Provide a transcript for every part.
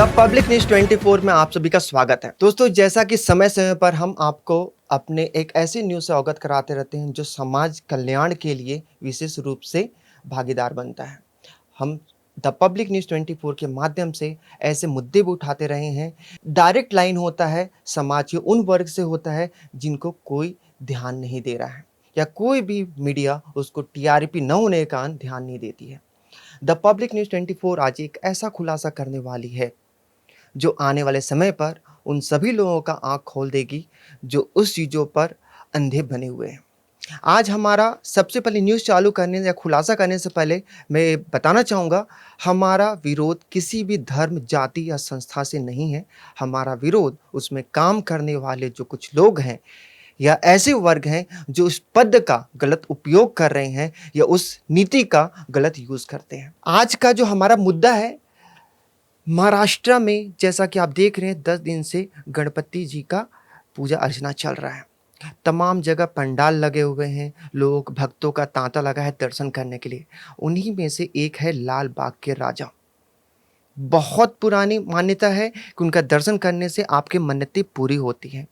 The public news 24 में आप सभी का स्वागत है। दोस्तों, जैसा कि समय समय पर हम आपको अपने एक ऐसी न्यूज़ से अवगत कराते रहते हैं जो समाज कल्याण के लिए विशेष रूप से भागीदार बनता है। हम द पब्लिक न्यूज 24 के माध्यम से ऐसे मुद्दे भी उठाते रहे हैं। डायरेक्ट लाइन होता है समाज के उन वर्ग से होता है जिनको कोई ध्यान नहीं दे रहा है या कोई भी मीडिया उसको टीआरपी न होने के कारण ध्यान नहीं देती है। द पब्लिक न्यूज 24 आज एक ऐसा खुलासा करने वाली है जो आने वाले समय पर उन सभी लोगों का आँख खोल देगी जो उस चीज़ों पर अंधे बने हुए हैं। आज हमारा सबसे पहले न्यूज़ चालू करने या खुलासा करने से पहले मैं बताना चाहूँगा, हमारा विरोध किसी भी धर्म, जाति या संस्था से नहीं है। हमारा विरोध उसमें काम करने वाले जो कुछ लोग हैं या ऐसे वर्ग हैं जो उस पद का गलत उपयोग कर रहे हैं या उस नीति का गलत यूज़ करते हैं। आज का जो हमारा मुद्दा है, महाराष्ट्र में जैसा कि आप देख रहे हैं 10 दिन से गणपति जी का पूजा अर्चना चल रहा है। तमाम जगह पंडाल लगे हुए हैं, लोग भक्तों का तांता लगा है दर्शन करने के लिए। उन्हीं में से एक है लाल बाग के राजा। बहुत पुरानी मान्यता है कि उनका दर्शन करने से आपकी मन्नतें पूरी होती हैं।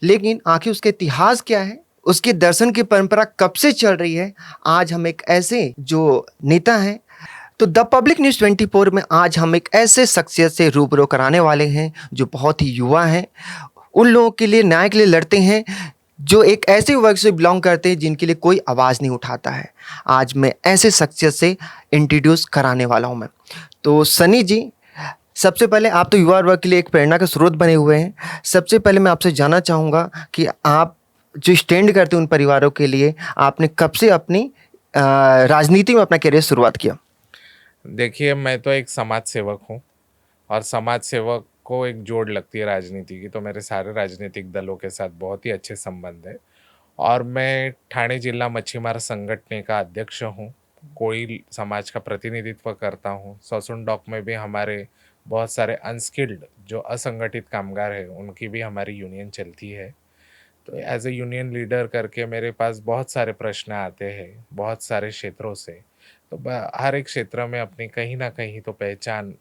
लेकिन आखिर उसका इतिहास क्या है? उसके दर्शन की परंपरा कब से चल रही है? आज हम एक ऐसे जो नेता हैं, तो द पब्लिक न्यूज़ 24 में आज हम एक ऐसे शख्सियत से रूबरू कराने वाले हैं जो बहुत ही युवा हैं, उन लोगों के लिए न्याय के लिए लड़ते हैं जो एक ऐसे वर्ग से बिलोंग करते हैं जिनके लिए कोई आवाज़ नहीं उठाता है। आज मैं ऐसे शख्सियत से इंट्रोड्यूस कराने वाला हूं मैं। तो सनी जी, सबसे पहले आप तो युवा वर्ग के लिए एक प्रेरणा का स्रोत बने हुए हैं। सबसे पहले मैं आपसे जानना चाहूँगा कि आप जो स्टैंड करते हैं उन परिवारों के लिए, आपने कब से अपनी राजनीति में अपना करियर शुरुआत किया? देखिए, मैं तो एक समाज सेवक हूँ और समाज सेवक को एक जोड़ लगती है राजनीति की, तो मेरे सारे राजनीतिक दलों के साथ बहुत ही अच्छे संबंध है और मैं ठाणे जिला मच्छीमार संगठन का अध्यक्ष हूँ। कोई समाज का प्रतिनिधित्व करता हूँ। ससुंडॉक में भी हमारे बहुत सारे अनस्किल्ड जो असंगठित कामगार हैं, उनकी भी हमारी यूनियन चलती है। तो एज ए यूनियन लीडर करके मेरे पास बहुत सारे प्रश्न आते हैं, बहुत सारे क्षेत्रों से। तो हर एक क्षेत्र में अपनी कहीं ना कहीं तो पहचान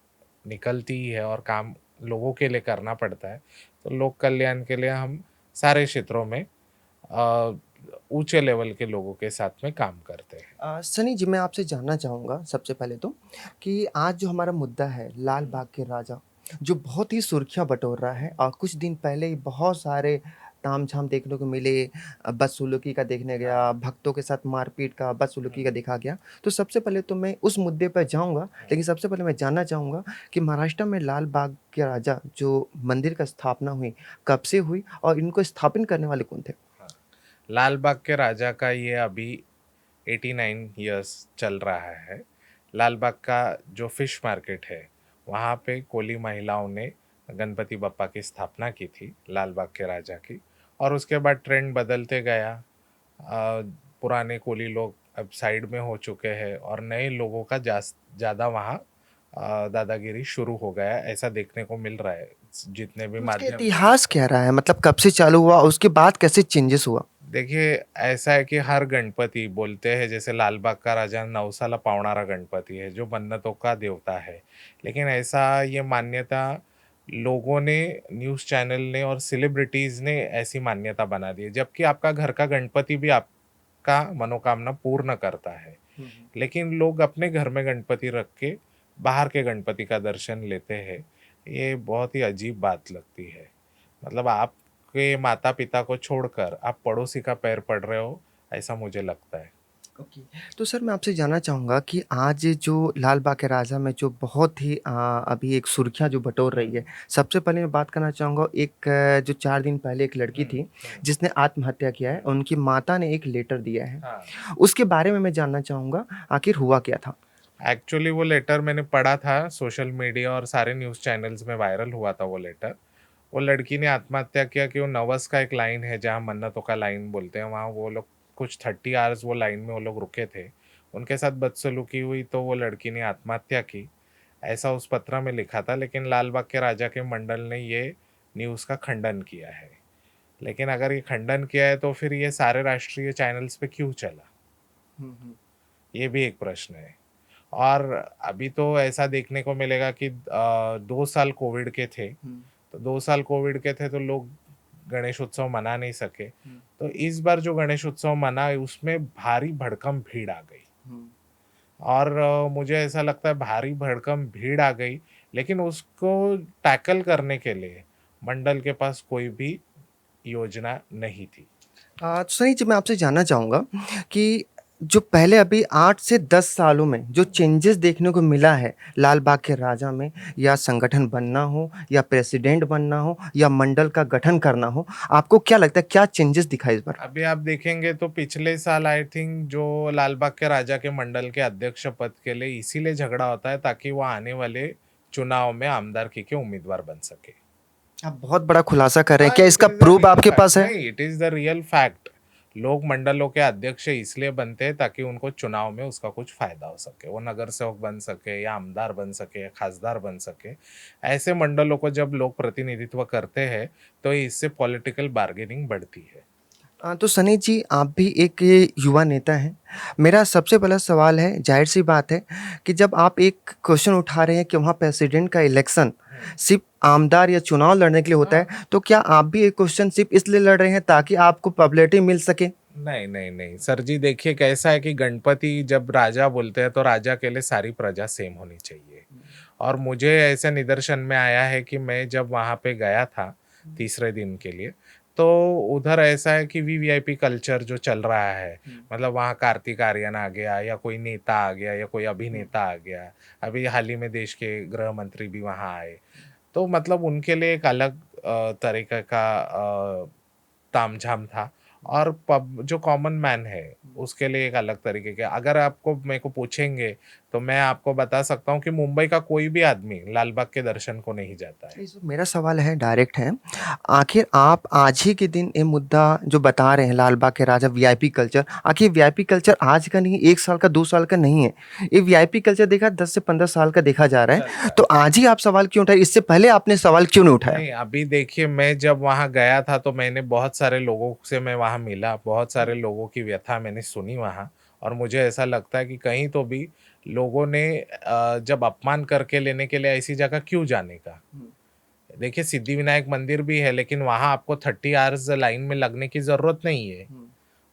निकलती ही है और काम लोगों के लिए करना पड़ता है। तो लोक कल्याण के लिए हम सारे क्षेत्रों में अ, ऊंचे लेवल के लोगों के साथ में काम करते हैं। सनी जी, मैं आपसे जानना चाहूँगा सबसे पहले तो कि आज जो हमारा मुद्दा है लाल बाग के राजा, जो बहुत ही सुर्खियाँ बटोर रहा है और कुछ दिन पहले ही बहुत सारे तामझाम देखने को मिले। बदसलूकी का देखने गया, भक्तों के साथ मारपीट का, बदसलूकी का देखा गया। तो सबसे पहले तो मैं उस मुद्दे पर जाऊँगा, लेकिन सबसे पहले मैं जानना चाहूँगा कि महाराष्ट्र में लाल बाग के राजा जो मंदिर का स्थापना हुई, कब से हुई और इनको स्थापित करने वाले कौन थे? हाँ, लाल बाग के राजा का ये अभी 89 इयर्स चल रहा है। लाल बाग का जो फिश मार्केट है, वहाँ पे कोली महिलाओं ने गणपति बप्पा की स्थापना की थी, लाल बाग के राजा की। और उसके बाद ट्रेंड बदलते गया। पुराने कोली लोग अब साइड में हो चुके हैं और नए लोगों का ज़्यादा वहाँ दादागिरी शुरू हो गया, ऐसा देखने को मिल रहा है जितने भी तो उसका माध्यम। इतिहास क्या रहा है? मतलब कब से चालू हुआ और उसके बाद कैसे चेंजेस हुआ? देखिए, ऐसा है कि हर गणपति बोलते हैं, जैसे लाल बाग का राजा नवसाला पावणारा गणपति है जो मन्नतों का देवता है। लेकिन ऐसा ये मान्यता लोगों ने, न्यूज़ चैनल ने और सेलिब्रिटीज़ ने ऐसी मान्यता बना दी है, जबकि आपका घर का गणपति भी आपका मनोकामना पूर्ण करता है। हुँ, हुँ। लेकिन लोग अपने घर में गणपति रख के बाहर के गणपति का दर्शन लेते हैं। ये बहुत ही अजीब बात लगती है। मतलब आपके माता-पिता को छोड़कर आप पड़ोसी का पैर पड़ रहे हो, ऐसा मुझे लगता है। ओके। तो सर, मैं आपसे जानना चाहूँगा कि आज जो लाल बाग के राजा में जो बहुत ही अभी एक सुर्खियाँ जो बटोर रही है, सबसे पहले मैं बात करना चाहूँगा एक जो 4 दिन पहले एक लड़की हुँ, थी, हुँ, जिसने आत्महत्या किया है, उनकी माता ने एक लेटर दिया है। हाँ। उसके बारे में मैं जानना चाहूँगा, आखिर हुआ क्या था? एक्चुअली वो लेटर मैंने पढ़ा था सोशल मीडिया और सारे न्यूज़ चैनल्स में वायरल हुआ था वो लेटर। वो लड़की ने आत्महत्या किया कि वो नवस का एक लाइन है जहाँ मन्नतों का लाइन बोलते हैं, वहाँ वो लोग कुछ 30 आवर्स वो लाइन में वो लोग रुके थे। उनके साथ बदसलूकी हुई तो वो लड़की ने आत्महत्या की। ऐसा उस पत्र में लिखा था, लेकिन लाल बाग के राजा के मंडल ने ये न्यूज़ का खंडन किया है। लेकिन अगर ये खंडन किया है तो फिर ये सारे राष्ट्रीय चैनल्स पे क्यों चला? हुँ, हुँ। ये भी एक प्रश्न है। और अभी तो ऐसा देखने को मिलेगा कि 2 साल कोविड के थे, तो 2 साल कोविड के थे तो लोग गणेश उत्सव मना नहीं सके। तो इस बार जो गणेश उत्सव मना उसमें भारी भड़कम भीड़ आ गई। और मुझे ऐसा लगता है भारी भड़कम भीड़ आ गई, लेकिन उसको टैकल करने के लिए मंडल के पास कोई भी योजना नहीं थी। तो सनी जी, मैं आपसे जानना चाहूँगा कि जो पहले अभी 8 से 10 सालों में जो चेंजेस देखने को मिला है लाल बाग के राजा में, या संगठन बनना हो, या प्रेसिडेंट बनना हो, या मंडल का गठन करना हो, आपको क्या लगता है क्या चेंजेस दिखा इस बार? अभी आप देखेंगे तो पिछले साल आई थिंक जो लाल बाग के राजा के मंडल के अध्यक्ष पद के लिए इसीलिए झगड़ा होता है ताकि वो आने वाले चुनाव में आमदारकी के उम्मीदवार बन सके। आप बहुत बड़ा खुलासा कर रहे हैं, हाँ, क्या इट इसका इज द प्रूफ रियल आपके फैक्ट। पास है? नहीं, it is the real fact. लोग मंडलों के अध्यक्ष इसलिए बनते हैं ताकि उनको चुनाव में उसका कुछ फायदा हो सके, वो नगर सेवक बन सके या आमदार बन सके या खासदार बन सके। ऐसे मंडलों को जब लोग प्रतिनिधित्व करते हैं तो इससे पॉलिटिकल बार्गेनिंग बढ़ती है। तो सनी जी, आप भी एक युवा नेता हैं। मेरा सबसे पहला सवाल है, ज़ाहिर-सी बात है कि जब आप एक क्वेश्चन उठा रहे हैं कि वहाँ प्रेसिडेंट का इलेक्शन सिर्फ़ आमदार या चुनाव लड़ने के लिए होता है, तो क्या आप भी एक क्वेश्चन सिर्फ़ इसलिए लड़ रहे हैं ताकि आपको पॉपुलैरिटी मिल सके? नहीं, नहीं, नहीं। सर जी देखिए कैसा है कि गणपति जब राजा बोलते हैं तो राजा के लिए सारी प्रजा सेम होनी चाहिए। और मुझे ऐसे निदर्शन में आया है कि मैं जब वहाँ पे गया था तीसरे दिन के लिए, तो उधर ऐसा है कि वीवीआईपी कल्चर जो चल रहा है, मतलब वहाँ कार्तिक आर्यन आ गया या कोई नेता आ गया या कोई अभिनेता आ गया। अभी हाल ही में देश के गृह मंत्री भी वहाँ आए। तो मतलब उनके लिए एक अलग तरीके का तामझाम था। और पब जो कॉमन मैन है, उसके लिए एक अलग तरीके के अगर आपको मेरे को पूछेंगे, तो मैं आपको बता सकता हूँ कि मुंबई का कोई भी आदमी लाल बाग के दर्शन को नहीं जाता है। मेरा सवाल है, डायरेक्ट है, आखिर आप आज ही के दिन ये मुद्दा जो बता रहे हैं लाल बाग के राजा वीआईपी कल्चर, आखिर वीआईपी कल्चर आज का नहीं, 1 साल का 2 साल का नहीं है। ये वीआईपी कल्चर देखा 10 से 15 साल का देखा जा रहा चलता है। है। तो आज ही आप सवाल क्यों उठाए? इससे पहले आपने सवाल क्यों नहीं उठाया? नहीं, अभी देखिए मैं जब वहाँ गया था तो मैंने बहुत सारे लोगों से मैं वहाँ मिला, बहुत सारे लोगों की व्यथा मैंने सुनी वहाँ। और मुझे ऐसा लगता है कि कहीं तो भी लोगों ने जब अपमान करके लेने के लिए ऐसी जगह क्यों जाने का? देखिए सिद्धिविनायक मंदिर भी है, लेकिन वहाँ आपको 30 आवर्स लाइन में लगने की ज़रूरत नहीं है।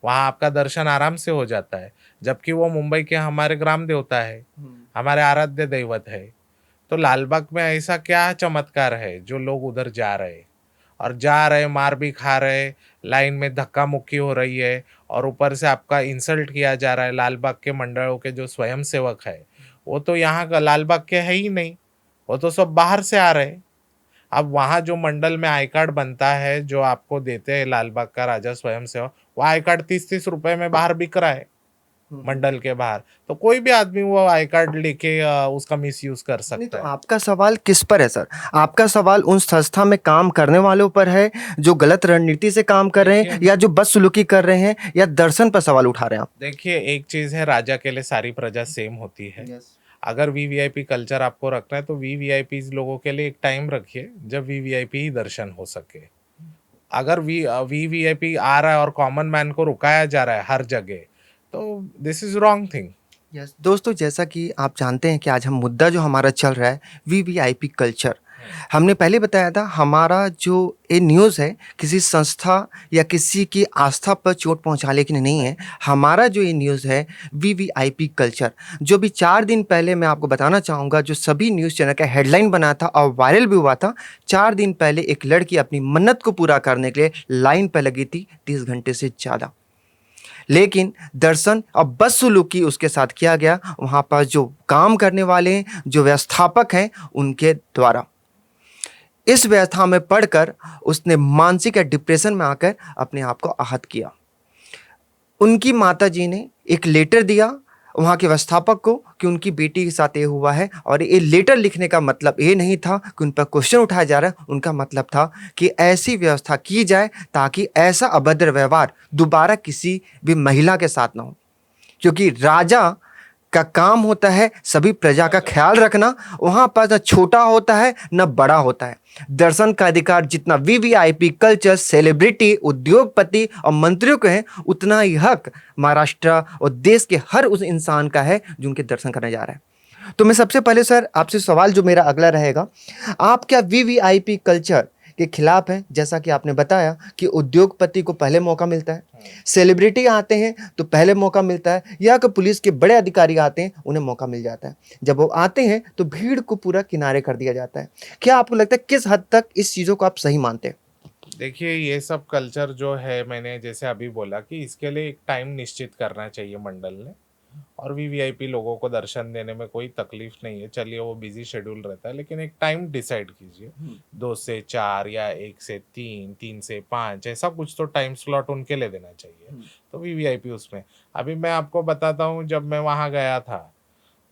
वहाँ आपका दर्शन आराम से हो जाता है, जबकि वो मुंबई के हमारे ग्राम देवता है, हमारे आराध्य दैवत है। तो लालबाग में ऐसा क्या चमत्कार है जो लोग उधर जा रहे हैं? और जा रहे, मार भी खा रहे, लाइन में धक्का-मुक्की हो रही है और ऊपर से आपका इंसल्ट किया जा रहा है। लालबाग के मंडलों के जो स्वयंसेवक है, वो तो यहाँ का लालबाग के है ही नहीं, वो तो सब बाहर से आ रहे हैं। अब वहाँ जो मंडल में आई कार्ड बनता है, जो आपको देते हैं लालबाग का राजा स्वयंसेवक, वो आई कार्ड 30-30 रुपए में बाहर बिक रहा है, मंडल के बाहर। तो कोई भी आदमी वो आई कार्ड लेके उसका मिसयूज़ कर नहीं, तो सकता है। आपका सवाल किस पर है सर? आपका सवाल उन संस्था में काम करने वालों पर है, जो गलत रणनीति से काम कर रहे हैं, देखिए या जो बदसलूकी कर रहे हैं, या दर्शन पर सवाल उठा रहे हैं आप? देखिए, एक चीज़ है राजा के लिए सारी प्रजा सेम होती है। अगर वीवीआईपी कल्चर आपको रखना है तो वीवीआईपीज़ लोगों के लिए एक टाइम रखिए जब वीवीआईपी ही दर्शन हो सके। अगर वीवीआईपी आ रहा है और कॉमन मैन को रुकाया जा रहा है हर जगह, तो this is wrong thing. Yes दोस्तों, जैसा कि आप जानते हैं कि आज हम मुद्दा जो हमारा चल रहा है वीवीआईपी कल्चर। हमने पहले बताया था हमारा जो ये न्यूज़ है किसी संस्था या किसी की आस्था पर चोट पहुंचाने के लिए नहीं है। हमारा जो ये न्यूज़ है वीवीआईपी कल्चर, जो भी 4 दिन पहले मैं आपको बताना चाहूँगा, जो सभी न्यूज़ चैनल का हेडलाइन बना था और वायरल भी हुआ था। 4 दिन पहले एक लड़की अपनी मन्नत को पूरा करने के लिए लाइन पर लगी थी 30 घंटे से ज़्यादा, लेकिन दर्शन और बदसलूकी उसके साथ किया गया वहाँ पर जो काम करने वाले हैं, जो व्यवस्थापक हैं, उनके द्वारा। इस व्यवस्था में पढ़कर उसने मानसिक या डिप्रेशन में आकर अपने आप को आहत किया। उनकी माताजी ने एक लेटर दिया वहाँ के व्यवस्थापक को कि उनकी बेटी के साथ ये हुआ है, और ये लेटर लिखने का मतलब ये नहीं था कि उन पर क्वेश्चन उठाया जा रहा है। उनका मतलब था कि ऐसी व्यवस्था की जाए ताकि ऐसा अभद्र व्यवहार दोबारा किसी भी महिला के साथ ना हो, क्योंकि राजा का काम होता है सभी प्रजा का ख्याल रखना, वहाँ पर न छोटा होता है न बड़ा होता है। दर्शन का अधिकार जितना वीवीआईपी, कल्चर, सेलिब्रिटी, उद्योगपति और मंत्रियों को है, उतना ही हक महाराष्ट्र और देश के हर उस इंसान का है जो उनके दर्शन करने जा रहा है। तो मैं सबसे पहले सर आपसे सवाल जो मेरा अगला रहेगा, आप क्या वीवीआईपी कल्चर के खिलाफ हैं? जैसा कि आपने बताया कि उद्योगपति को पहले मौका मिलता है, सेलिब्रिटी आते हैं तो पहले मौका मिलता है, या कि पुलिस के बड़े अधिकारी आते हैं उन्हें मौका मिल जाता है। जब वो आते हैं तो भीड़ को पूरा किनारे कर दिया जाता है। क्या आपको लगता है किस हद तक इस चीज़ों को आप सही मानते हैं? देखिए, ये सब कल्चर जो है, मैंने जैसे अभी बोला कि इसके लिए एक टाइम निश्चित करना चाहिए मंडल ने, और वीवीआईपी लोगों को दर्शन देने में कोई तकलीफ नहीं है। चलिए, वो बिजी शेड्यूल रहता है, लेकिन एक टाइम डिसाइड कीजिए, 2 से 4 या 1 से 3, 3 से 5, ऐसा कुछ तो टाइम स्लॉट उनके लिए देना चाहिए। तो वीवीआईपी उसमें, अभी मैं आपको बताता हूँ, जब मैं वहाँ गया था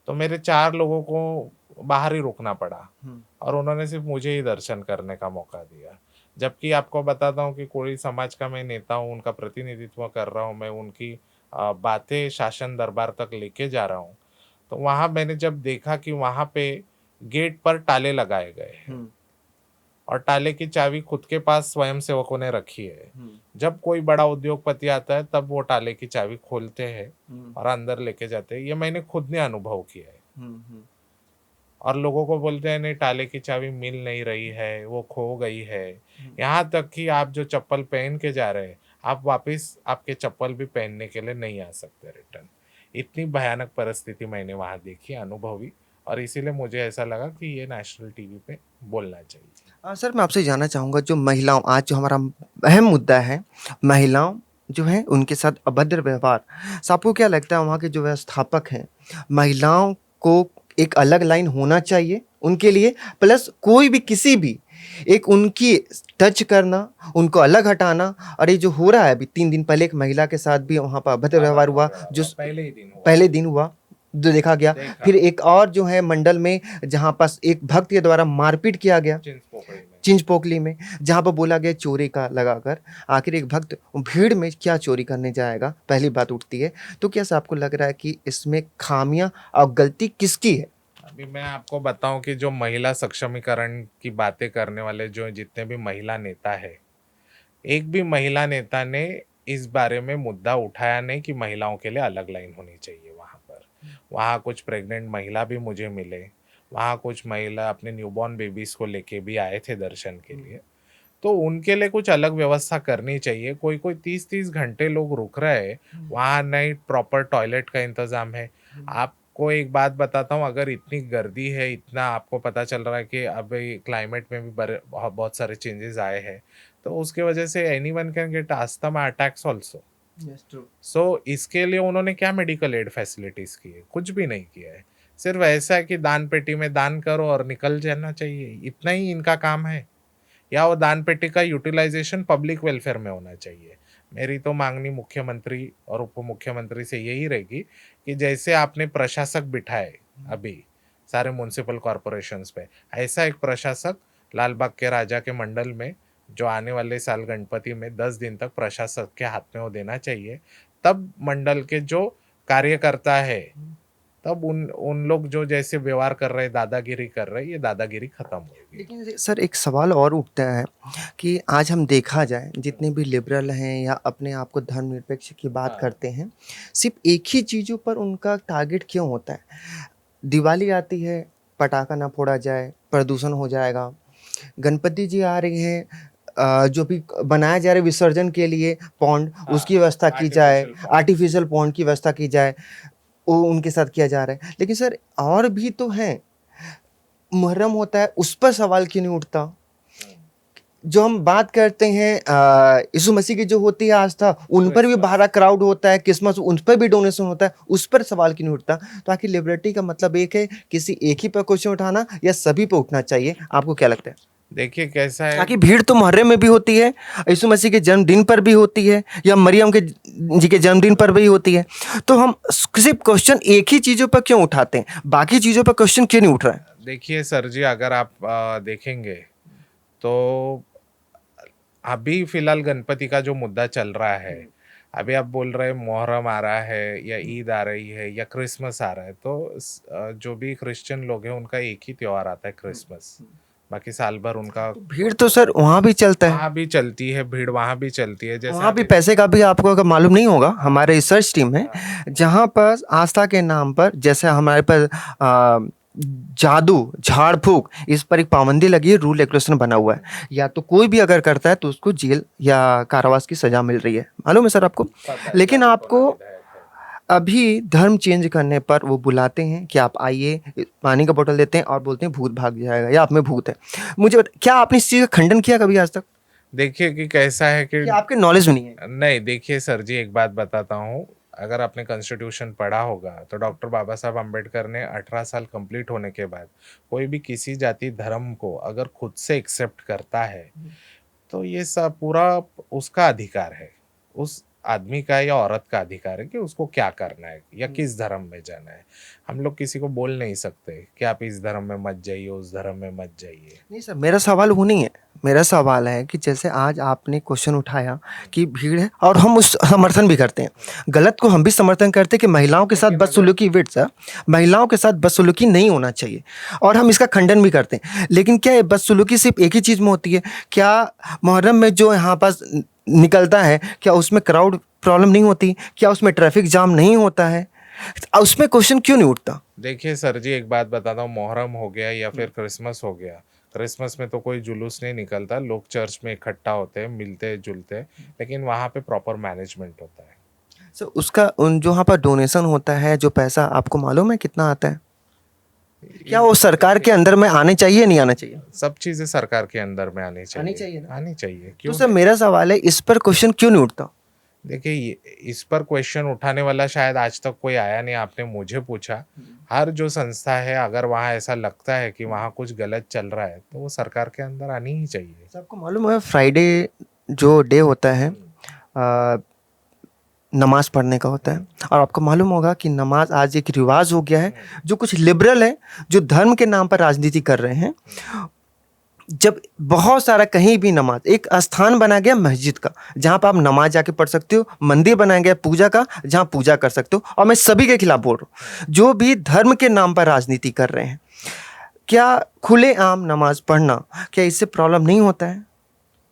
तो मेरे 4 लोगों को बाहर ही रुकना पड़ा, और उन्होंने सिर्फ मुझे ही दर्शन करने का मौका दिया। जबकि आपको बताता हूँ कि कोई समाज का मैं नेता हूँ, उनका प्रतिनिधित्व कर रहा हूँ, मैं उनकी बातें शासन दरबार तक लेके जा रहा हूँ। तो वहाँ मैंने जब देखा कि वहाँ पे गेट पर ताले लगाए गए हैं, और ताले की चाबी खुद के पास स्वयंसेवकों ने रखी है। जब कोई बड़ा उद्योगपति आता है तब वो ताले की चाबी खोलते हैं और अंदर लेके जाते हैं। ये मैंने खुद ने अनुभव किया है। और लोगों को बोलते हैं नहीं, ताले की चाबी मिल नहीं रही है, वो खो गई है। यहाँ तक कि आप जो चप्पल पहन के जा रहे हैं, आप वापस आपके चप्पल भी पहनने के लिए नहीं आ सकते रिटर्न। इतनी भयानक परिस्थिति मैंने वहाँ देखी, अनुभवी, और इसीलिए मुझे ऐसा लगा कि ये नेशनल टीवी पे बोलना चाहिए। सर मैं आपसे जानना चाहूँगा, जो महिलाओं, आज जो हमारा अहम मुद्दा है, महिलाओं जो हैं उनके साथ अभद्र व्यवहार, सो आपको क्या लगता है वहाँ के जो व्यवस्थापक हैं, महिलाओं को एक अलग लाइन होना चाहिए उनके लिए, प्लस कोई भी किसी भी एक उनकी टच करना, उनको अलग हटाना? और ये जो हो रहा है, अभी 3 दिन पहले एक महिला के साथ भी वहाँ पर अभद्र व्यवहार हुआ, जो पहले ही दिन हुआ। पहले दिन हुआ जो देखा गया। फिर एक और जो है मंडल में, जहाँ पास एक भक्त के द्वारा मारपीट किया गया चिंचपोकली में, जहाँ पर बोला गया चोरी का लगाकर। आखिर एक भक्त भीड़ में क्या चोरी करने जाएगा, पहली बात उठती है। तो कैसा आपको लग रहा है कि इसमें खामियां और गलती किसकी है? अभी मैं आपको बताऊं कि जो महिला सक्षमीकरण की बातें करने वाले जो जितने भी महिला नेता है, एक भी महिला नेता ने इस बारे में मुद्दा उठाया नहीं कि महिलाओं के लिए अलग लाइन होनी चाहिए वहाँ पर। वहाँ कुछ प्रेग्नेंट महिला भी मुझे मिले, वहाँ कुछ महिला अपने न्यूबॉर्न बेबीज को लेके भी आए थे दर्शन के लिए। तो उनके लिए कुछ अलग व्यवस्था करनी चाहिए। कोई कोई 30-30 घंटे लोग रुक रहे हैं, वहाँ नहीं प्रॉपर टॉयलेट का इंतजाम है। आपको एक बात बताता हूँ, अगर इतनी गर्दी है, इतना आपको पता चल रहा है कि अभी क्लाइमेट में भी बहुत सारे चेंजेस आए हैं, तो उसके वजह से anyone can get asthma attacks also. So इसके लिए उन्होंने क्या मेडिकल एड फैसिलिटीज की है? कुछ भी नहीं किया है। सिर्फ ऐसा है कि दान पेटी में दान करो और निकल जाना चाहिए, इतना ही इनका काम है। या वो दान पेटी का यूटिलाइजेशन पब्लिक वेलफेयर में होना चाहिए। मेरी तो मांगनी मुख्यमंत्री और उप मुख्यमंत्री से यही रहेगी कि जैसे आपने प्रशासक बिठाए अभी सारे म्युनिसिपल कॉरपोरेशंस पे, ऐसा एक प्रशासक लालबाग के राजा के मंडल में, जो आने वाले साल गणपति में 10 दिन तक प्रशासक के हाथ में वो देना चाहिए। तब मंडल के जो कार्यकर्ता है, तब उन लोग जो जैसे व्यवहार कर रहे हैं, दादागिरी कर रहे हैं, ये दादागिरी खत्म होगी। लेकिन सर एक सवाल और उठता है कि आज हम देखा जाए, जितने भी लिबरल हैं या अपने आप को धर्मनिरपेक्ष की बात करते हैं, सिर्फ एक ही चीज़ों पर उनका टारगेट क्यों होता है? दिवाली आती है, पटाखा ना फोड़ा जाए, प्रदूषण हो जाएगा। गणपति जी आ रही हैं, जो भी बनाया जा रहा है विसर्जन के लिए पॉन्ड, उसकी व्यवस्था की जाए, आर्टिफिशियल पॉन्ड की व्यवस्था की जाए, वो उनके साथ किया जा रहा है। लेकिन सर और भी तो हैं, मुहर्रम होता है, उस पर सवाल क्यों नहीं उठता? जो हम बात करते हैं यीशु मसीह की जो होती है आस्था, उन पर भी भारा क्राउड होता है, क्रिसमस उन पर भी डोनेशन होता है, उस पर सवाल क्यों नहीं उठता? तो आखिर लिबर्टी का मतलब एक है, किसी एक ही पर क्वेश्चन उठाना या सभी पे उठना चाहिए? आपको क्या लगता है? देखिए कैसा है, ताकि भीड़ तो मुहर्रम में भी होती है, यीशु मसीह के जन्मदिन पर भी होती है, या मरियम के जी के जन्मदिन पर भी होती है। तो हम सिर्फ क्वेश्चन एक ही चीज़ों पर क्यों उठाते हैं, बाकी चीज़ों पर क्वेश्चन क्यों नहीं उठ रहा है? देखिए सर जी, अगर आप देखेंगे तो अभी फिलहाल गणपति का जो मुद्दा चल रहा है, अभी आप बोल रहे हैं मुहर्रम आ रहा है या ईद आ रही है या क्रिसमस आ रहा है, तो जो भी क्रिश्चियन लोग हैं उनका एक ही त्योहार आता है, क्रिसमस। बाकी साल भर उनका तो भीड़ तो सर वहाँ भी चलता है, वहाँ भी चलती है, भीड़ वहाँ भी चलती है, जैसे वहाँ आप भी पैसे का भी आपको अगर मालूम नहीं होगा, हमारे रिसर्च टीम है हाँ, जहाँ पर आस्था के नाम पर जैसे हमारे पर जादू झाड़ फूक इस पर एक पाबंदी लगी है, रूल रेगुलेशन बना हुआ है, या तो कोई भी अगर करता है तो उसको जेल या कारावास की सजा मिल रही है, मालूम है सर आपको। पता है, लेकिन जादू टोना आपको विधायक है। अभी धर्म चेंज करने पर वो बुलाते हैं कि आप आइए, पानी का बोतल देते हैं और बोलते हैं भूत भाग जाएगा या आप में भूत है। क्या आपने इस चीज़ का खंडन किया कभी आज तक, देखिए कि कैसा है कि कि आपके नॉलेज में नहीं है? नहीं, देखिए सर जी, एक बात बताता हूँ, अगर आपने कॉन्स्टिट्यूशन पढ़ा होगा तो डॉक्टर बाबा साहब अम्बेडकर ने 18 साल कंप्लीट होने के बाद कोई भी किसी जाति धर्म को अगर खुद से एक्सेप्ट करता है, तो ये सब पूरा उसका अधिकार है। उस आदमी का या औरत का अधिकार है कि उसको क्या करना है या किस धर्म में जाना है। हम लोग किसी को बोल नहीं सकते कि आप इस धर्म में मत जाइए, उस धर्म में मत जाइए। नहीं सर, मेरा सवाल वो नहीं है। मेरा सवाल है कि जैसे आज आपने क्वेश्चन उठाया कि भीड़ है और हम उस समर्थन भी करते हैं, गलत को हम भी समर्थन करते हैं कि महिलाओं के साथ लेकिन अगर बदसलूकी वेट सर, महिलाओं के साथ बदसलूकी नहीं होना चाहिए और हम इसका खंडन भी करते हैं। लेकिन क्या ये बदसलूकी सिर्फ एक ही चीज़ में होती है? क्या मुहर्रम में जो यहाँ पास निकलता है, क्या उसमें क्राउड प्रॉब्लम नहीं होती? क्या उसमें ट्रैफिक जाम नहीं होता है? उसमें क्वेश्चन क्यों नहीं उठता? देखिए सर जी, एक बात बताता हूँ, मुहर्रम हो गया या फिर क्रिसमस हो गया, क्रिसमस में तो कोई जुलूस नहीं निकलता, लोग चर्च में इकट्ठा होते हैं, मिलते-जुलते हैं, लेकिन वहाँ पे प्रॉपर मैनेजमेंट होता है। सर उसका उन जो वहाँ पर डोनेशन होता है, जो पैसा आपको मालूम है कितना आता है? क्या वो सरकार के अंदर में आने चाहिए, नहीं आना चाहिए? सब चीज़ें सरकार के अंदर में आनी चाहिए। आनी चाहिए ना? आनी चाहिए, तो क्यों सर नहीं? मेरा सवाल है, इस पर क्वेश्चन क्यों नहीं उठता? देखिए, ये इस पर क्वेश्चन उठाने वाला शायद आज तक कोई आया नहीं, आपने मुझे पूछा। हर जो संस्था है, अगर वहाँ ऐसा लगता है कि वहाँ कुछ गलत चल रहा है, तो वो सरकार के अंदर आनी ही चाहिए। सर आपको मालूम है फ्राइडे जो डे होता है अ, नमाज़ पढ़ने का होता है, और आपको मालूम होगा कि नमाज़ आज एक रिवाज हो गया है, जो कुछ लिबरल हैं, जो धर्म के नाम पर राजनीति कर रहे हैं। जब बहुत सारा कहीं भी नमाज एक स्थान बना गया मस्जिद का, जहाँ पर आप नमाज जाके पढ़ सकते हो, मंदिर बनाया गया पूजा का, जहाँ पूजा कर सकते हो, और मैं सभी के खिलाफ बोल रहा हूँ जो भी धर्म के नाम पर राजनीति कर रहे हैं। क्या खुलेआम नमाज पढ़ना, क्या इससे प्रॉब्लम नहीं होता है?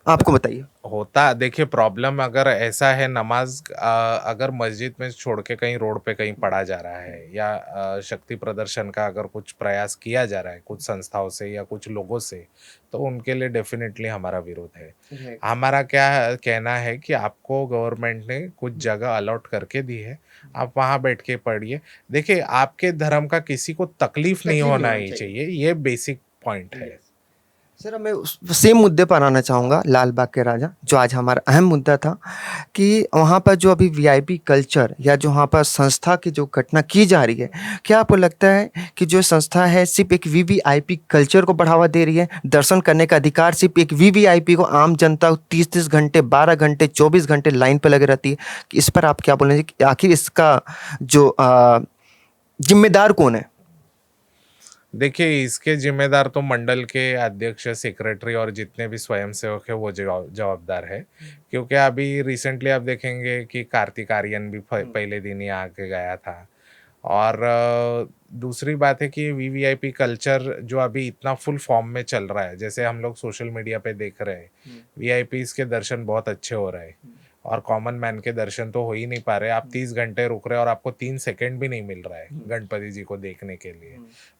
आपको बताइए। होता, देखिए प्रॉब्लम अगर ऐसा है, नमाज अगर मस्जिद में छोड़ के कहीं रोड पे कहीं पढ़ा जा रहा है या शक्ति प्रदर्शन का अगर कुछ प्रयास किया जा रहा है कुछ संस्थाओं से या कुछ लोगों से, तो उनके लिए डेफिनेटली हमारा विरोध है। हमारा क्या कहना है कि आपको गवर्नमेंट ने कुछ जगह अलॉट करके दी है, आप वहाँ बैठ के पढ़िए। देखिए, आपके धर्म का किसी को तकलीफ नहीं तकलीफ नहीं होना होनी ही चाहिए। चाहिए, ये बेसिक पॉइंट है। सर अब मैं उस सेम मुद्दे पर आना चाहूँगा, लाल बाग के राजा, जो आज हमारा अहम मुद्दा था, कि वहाँ पर जो अभी वीआईपी कल्चर या जो वहाँ पर संस्था की जो घटना की जा रही है, क्या आपको लगता है कि जो संस्था है सिर्फ एक वीवीआईपी कल्चर को बढ़ावा दे रही है? दर्शन करने का अधिकार सिर्फ एक वीवीआईपी को, आम जनता 30-30 घंटे, 12 घंटे, 24 घंटे लाइन पर लगी रहती है। इस पर आप क्या बोलेंगे कि आखिर इसका जो जिम्मेदार कौन है? देखिए, इसके ज़िम्मेदार तो मंडल के अध्यक्ष, सेक्रेटरी और जितने भी स्वयंसेवक हैं वो जवाबदार है। क्योंकि अभी रिसेंटली आप देखेंगे कि कार्तिक आर्यन भी पहले दिन ही आके गया था। और दूसरी बात है कि वीवीआईपी कल्चर जो अभी इतना फुल फॉर्म में चल रहा है, जैसे हम लोग सोशल मीडिया पे देख रहे हैं, वीआईपीज़ के दर्शन बहुत अच्छे हो रहे हैं और कॉमन मैन के दर्शन तो हो ही नहीं पा रहे। आप 30 घंटे रुक रहे हैं और आपको 3 सेकंड भी नहीं मिल रहा है गणपति जी को देखने के लिए।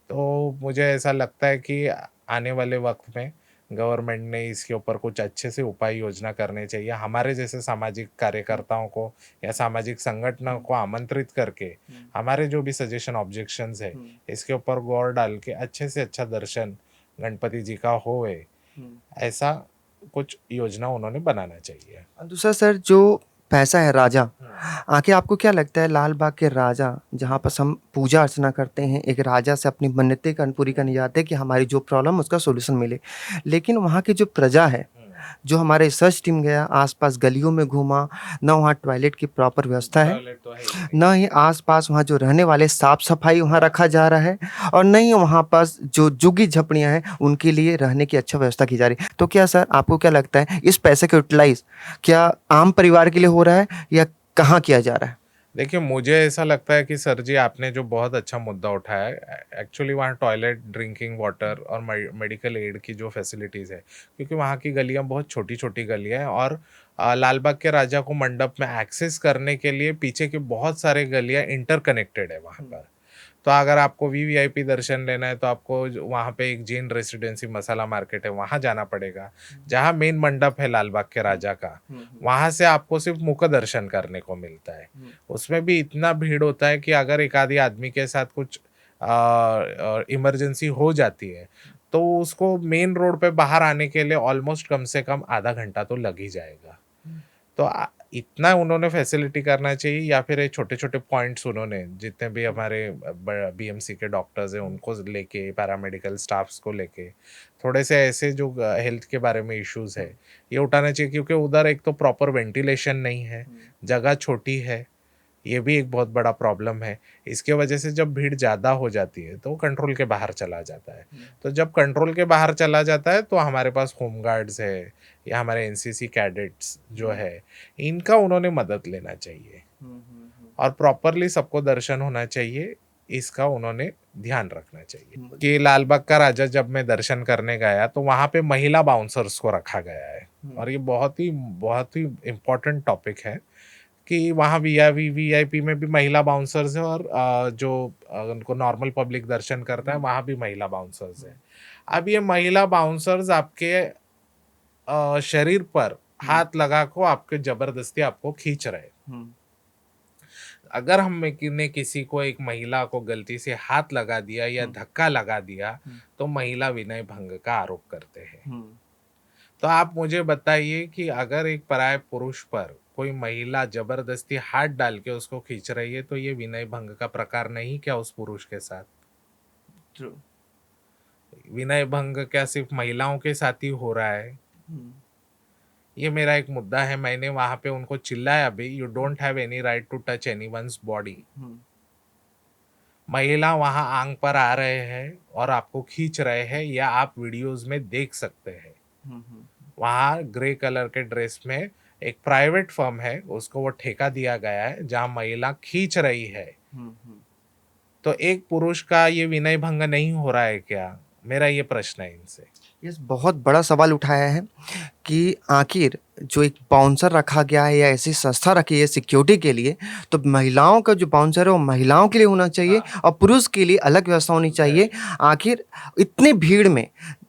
तो मुझे ऐसा लगता है कि आने वाले वक्त में गवर्नमेंट ने इसके ऊपर कुछ अच्छे से उपाय योजना करने चाहिए। हमारे जैसे सामाजिक कार्यकर्ताओं को या सामाजिक संगठनों को आमंत्रित करके हमारे जो भी सजेशन ऑब्जेक्शंस है, इसके ऊपर गौर डाल के अच्छे से अच्छा दर्शन गणपति जी का होए, ऐसा कुछ योजना उन्होंने बनाना चाहिए। दूसरा सर, जो पैसा है राजा, आखिर आपको क्या लगता है लाल बाग के राजा जहाँ पर हम पूजा अर्चना करते हैं, एक राजा से अपनी मन्नतें पूरी करने जाते हैं कि हमारी जो प्रॉब्लम उसका सॉल्यूशन मिले, लेकिन वहाँ की जो प्रजा है, जो हमारे रिसर्च टीम गया आसपास गलियों में घूमा, ना वहाँ टॉयलेट की प्रॉपर व्यवस्था है, टॉयलेट तो है ही नहीं। ना ही आसपास वहाँ जो रहने वाले साफ सफाई वहाँ रखा जा रहा है, और न ही वहाँ पास जो झुग्गी झपड़ियाँ हैं उनके लिए रहने की अच्छा व्यवस्था की जा रही है। तो क्या सर आपको क्या लगता है इस पैसे का यूटिलाइज क्या आम परिवार के लिए हो रहा है या कहाँ किया जा रहा है? देखिए, मुझे ऐसा लगता है कि सर जी आपने जो बहुत अच्छा मुद्दा उठाया है, एक्चुअली वहाँ टॉयलेट, ड्रिंकिंग वाटर और मेडिकल एड की जो फैसिलिटीज़ है, क्योंकि वहाँ की गलियाँ बहुत छोटी-छोटी गलियाँ हैं और लाल बाग के राजा को मंडप में एक्सेस करने के लिए पीछे की बहुत सारे गलियाँ इंटरकनेक्टेड है वहाँ हुँ, पर। तो अगर आपको वीवीआईपी दर्शन लेना है तो आपको वहाँ पे एक जैन रेसिडेंसी मसाला मार्केट है, वहाँ जाना पड़ेगा। जहाँ मेन मंडप है लाल बाग के राजा का, हुँ, हुँ, वहाँ से आपको सिर्फ मुख दर्शन करने को मिलता है। हुँ, उसमें भी इतना भीड़ होता है कि अगर एक आधी आदमी के साथ कुछ इमरजेंसी हो जाती है, तो उसको मेन रोड पे बाहर आने के लिए ऑलमोस्ट कम से कम आधा घंटा तो लग ही जाएगा। हुँ, तो इतना उन्होंने फैसिलिटी करना चाहिए या फिर ये छोटे-छोटे पॉइंट्स उन्होंने जितने भी हमारे बीएमसी के डॉक्टर्स हैं उनको लेके, पैरामेडिकल स्टाफ्स को लेके, थोड़े से ऐसे जो हेल्थ के बारे में इश्यूज़ है, ये उठाना चाहिए क्योंकि उधर एक तो प्रॉपर वेंटिलेशन नहीं है, हुँ, जगह छोटी है, ये भी एक बहुत बड़ा प्रॉब्लम है। इसकी वजह से जब भीड़ ज़्यादा हो जाती है, तो कंट्रोल के बाहर चला जाता है। हुँ, तो जब कंट्रोल के बाहर चला जाता है, तो हमारे पास होम गार्ड्स है या हमारे एनसीसी कैडेट्स जो हुँ, है, इनका उन्होंने मदद लेना चाहिए हुँ, हुँ, हुँ, और प्रॉपरली सबको दर्शन होना चाहिए, इसका उन्होंने ध्यान रखना चाहिए। हुँ, कि लाल बाग का राजा जब मैं दर्शन करने गया, तो वहाँ पे महिला बाउंसर्स को रखा गया है हुँ, और ये बहुत ही इम्पोर्टेंट टॉपिक है कि वहाँ वीआईपी में भी महिला बाउंसर्स हैं और जो उनको नॉर्मल पब्लिक दर्शन करता है, हुँ, वहाँ भी महिला बाउंसर्स हुँ, हैं। अब ये महिला बाउंसर्स आपके शरीर पर हुँ, हाथ लगा को आपके ज़बरदस्ती आपको खींच रहे हैं। हुँ, अगर हम में कि ने किसी को एक महिला को गलती से हाथ लगा दिया या हुँ, धक्का लगा दिया, हुँ, तो महिला विनय भंग का आरोप करते हैं। हुँ, तो आप मुझे बताइए कि अगर एक पराये पुरुष पर कोई महिला ज़बरदस्ती हाथ डाल के उसको खींच रही है, तो ये विनय भंग का प्रकार नहीं क्या उस पुरुष के साथ? ट्रू, विनय भंग क्या सिर्फ़ महिलाओं के साथ ही हो रहा है? हुँ, ये मेरा एक मुद्दा है, मैंने वहाँ पे उनको चिल्लाया भी, "you don't have any right to touch anyone's body." हुँ, महिला वहाँ आंग पर आ रहे हैं और आपको खींच रहे हैं, या आप वीडियोज़ में देख सकते हैं। हुँ, हुँ, वहाँ ग्रे कलर के ड्रेस में एक प्राइवेट फर्म है, उसको वो ठेका दिया गया है, जहाँ महिला खींच रही है। हुँ, हुँ। तो एक पुरुष का ये विनय भंग नहीं हो रहा है क्या? मेरा ये प्रश्न है इनसे। ये बहुत बड़ा सवाल उठाया है कि आखिर जो एक बाउंसर रखा गया है या ऐसी संस्था रखी है सिक्योरिटी के लिए, तो महिलाओं का जो बाउंसर है वो महिलाओं के लिए होना चाहिए हाँ, और पुरुष के लिए अलग व्यवस्था होनी चाहिए। एग्ज़ैक्टली। आखिर इतनी भीड़ में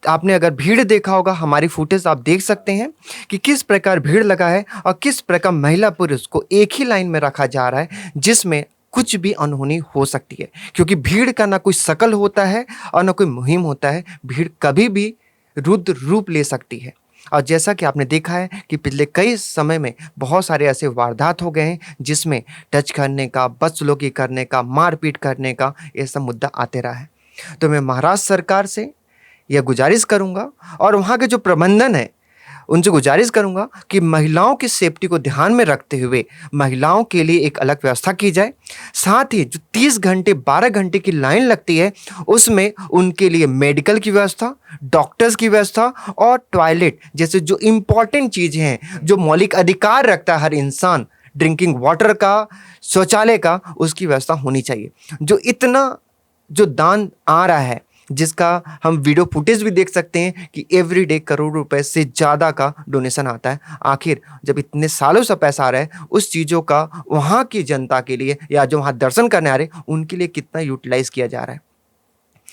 आपने अगर भीड़ देखा होगा, हमारी फुटेज आप देख सकते हैं कि किस प्रकार भीड़ लगा है और किस प्रकार महिला पुरुष को एक ही लाइन में रखा जा रहा है, जिसमें कुछ भी अनहोनी हो सकती है। क्योंकि भीड़ का ना कोई शकल होता है और ना कोई मुहिम होता है। भीड़ कभी भी रुद्र रूप ले सकती है। और जैसा कि आपने देखा है कि पिछले कई समय में बहुत सारे ऐसे वारदात हो गए हैं जिसमें टच करने का, बदसलूकी करने का, मारपीट करने का ये सब मुद्दा आते रहा है। तो मैं महाराष्ट्र सरकार से यह गुजारिश करूँगा और वहाँ के जो प्रबंधन है उनसे गुजारिश करूँगा कि महिलाओं की सेफ्टी को ध्यान में रखते हुए महिलाओं के लिए एक अलग व्यवस्था की जाए। साथ ही जो 30 घंटे 12 घंटे की लाइन लगती है उसमें उनके लिए मेडिकल की व्यवस्था, डॉक्टर्स की व्यवस्था और टॉयलेट जैसे जो इम्पोर्टेंट चीज़ें हैं, जो मौलिक अधिकार रखता है हर इंसान, ड्रिंकिंग वाटर का, शौचालय का, उसकी व्यवस्था होनी चाहिए। जो इतना जो दान आ रहा है जिसका हम वीडियो फुटेज भी देख सकते हैं कि एवरी डे करोड़ रुपए से ज़्यादा का डोनेशन आता है। आखिर जब इतने सालों से पैसा आ रहा है उस चीज़ों का वहाँ की जनता के लिए या जो वहाँ दर्शन करने आ रहे हैं उनके लिए कितना यूटिलाइज़ किया जा रहा है।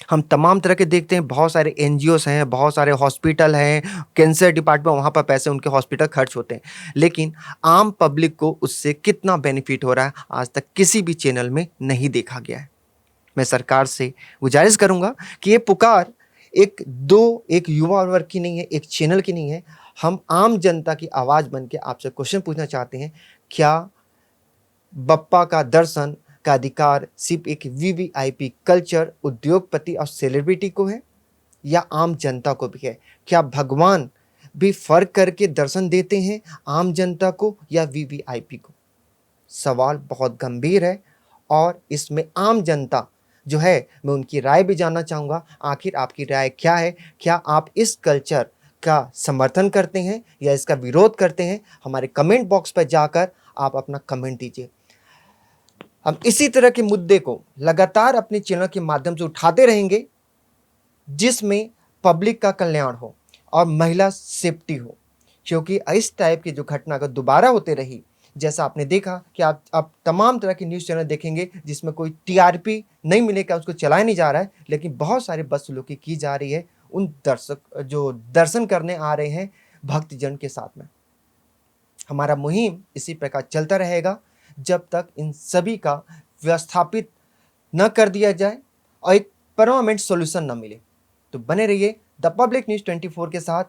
हम तमाम तरह के देखते हैं, बहुत सारे एनजीओस हैं, बहुत सारे हॉस्पिटल हैं, कैंसर डिपार्टमेंट, वहाँ पर पैसे उनके हॉस्पिटल खर्च होते हैं। लेकिन आम पब्लिक को उससे कितना बेनिफिट हो रहा है आज तक किसी भी चैनल में नहीं देखा गया है। मैं सरकार से गुजारिश करूंगा कि ये पुकार एक युवा वर्ग की नहीं है, एक चैनल की नहीं है। हम आम जनता की आवाज़ बन के आपसे क्वेश्चन पूछना चाहते हैं, क्या बप्पा का दर्शन का अधिकार सिर्फ एक वीवीआईपी कल्चर, उद्योगपति और सेलिब्रिटी को है या आम जनता को भी है? क्या भगवान भी फ़र्क करके दर्शन देते हैं आम जनता को या वीवीआईपी को? सवाल बहुत गंभीर है और इसमें आम जनता जो है मैं उनकी राय भी जानना चाहूँगा। आखिर आपकी राय क्या है? क्या आप इस कल्चर का समर्थन करते हैं या इसका विरोध करते हैं? हमारे कमेंट बॉक्स पर जाकर आप अपना कमेंट दीजिए। हम इसी तरह के मुद्दे को लगातार अपने चैनल के माध्यम से उठाते रहेंगे, जिसमें पब्लिक का कल्याण हो और महिला सेफ्टी हो। क्योंकि इस टाइप की जो घटना अगर दोबारा होते रही, जैसा आपने देखा कि आप तमाम तरह के न्यूज़ चैनल देखेंगे जिसमें कोई टीआरपी नहीं मिलेगा, उसको चलाया नहीं जा रहा है, लेकिन बहुत सारी बदसलूकी की जा रही है उन दर्शक जो दर्शन करने आ रहे हैं भक्तजन के साथ में। हमारा मुहिम इसी प्रकार चलता रहेगा जब तक इन सभी का व्यवस्थापित न कर दिया जाए और एक परमानेंट सॉल्यूशन न मिले। तो बने रहिए द पब्लिक न्यूज़ 24 के साथ।